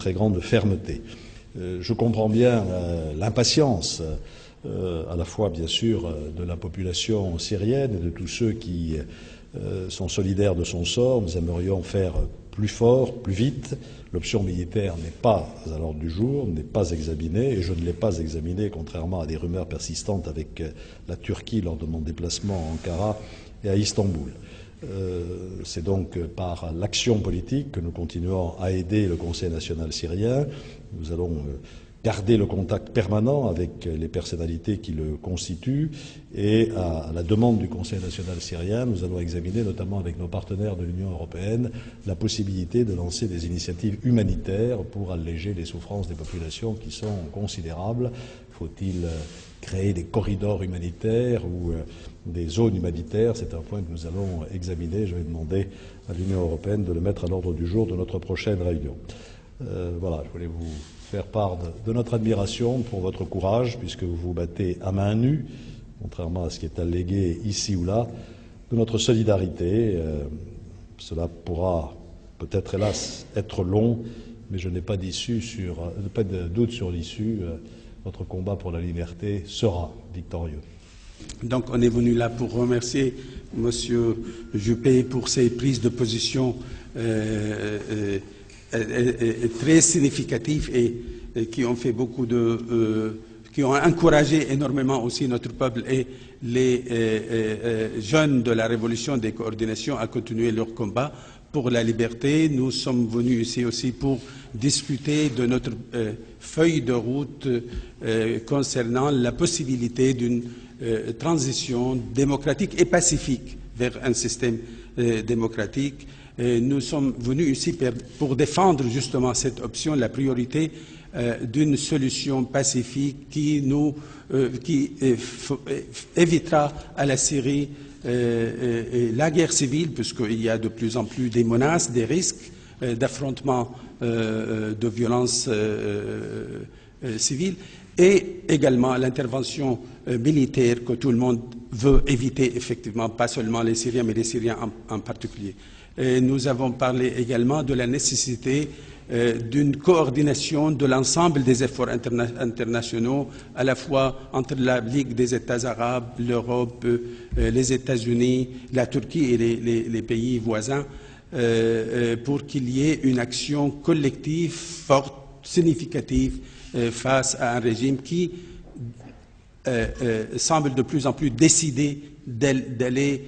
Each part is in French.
très grande fermeté. Je comprends bien l'impatience, à la fois bien sûr de la population syrienne et de tous ceux qui sont solidaires de son sort. Nous aimerions faire plus fort, plus vite. L'option militaire n'est pas à l'ordre du jour, n'est pas examinée, et je ne l'ai pas examinée, contrairement à des rumeurs persistantes avec la Turquie lors de mon déplacement à Ankara et à Istanbul. C'est donc par l'action politique que nous continuons à aider le Conseil national syrien. Nous allons garder le contact permanent avec les personnalités qui le constituent et à la demande du Conseil national syrien, nous allons examiner, notamment avec nos partenaires de l'Union européenne, la possibilité de lancer des initiatives humanitaires pour alléger les souffrances des populations qui sont considérables. Faut-il créer des corridors humanitaires ou des zones humanitaires? C'est un point que nous allons examiner. Je vais demander à l'Union européenne de le mettre à l'ordre du jour de notre prochaine réunion. Voilà, je voulais vous faire part de notre admiration pour votre courage, puisque vous vous battez à main nue, contrairement à ce qui est allégué ici ou là, de notre solidarité. Cela pourra peut-être, hélas, être long, mais je n'ai pas de doute sur l'issue. Votre combat pour la liberté sera victorieux. Donc on est venu là pour remercier M. Juppé pour ses prises de position très significatives et qui ont fait beaucoup qui ont encouragé énormément aussi notre peuple et les jeunes de la révolution des coordinations à continuer leur combat pour la liberté. Nous sommes venus ici aussi pour discuter de notre feuille de route concernant la possibilité d'une transition démocratique et pacifique vers un système démocratique. Nous sommes venus ici pour défendre justement cette option, la priorité d'une solution pacifique qui évitera à la Syrie la guerre civile, puisqu'il y a de plus en plus des menaces, des risques d'affrontements, de violences civiles, et également l'intervention militaire que tout le monde veut éviter, effectivement, pas seulement les Syriens, mais les Syriens en particulier. Et nous avons parlé également de la nécessité d'une coordination de l'ensemble des efforts internationaux, à la fois entre la Ligue des États arabes, l'Europe, les États-Unis, la Turquie et les pays voisins, pour qu'il y ait une action collective forte, significative, face à un régime qui semble de plus en plus décidé d'aller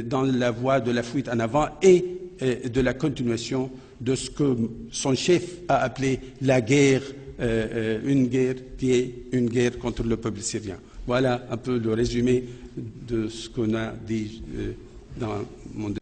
dans la voie de la fuite en avant et de la continuation de ce que son chef a appelé la guerre, une guerre qui est une guerre contre le peuple syrien. Voilà un peu le résumé de ce qu'on a dit dans mon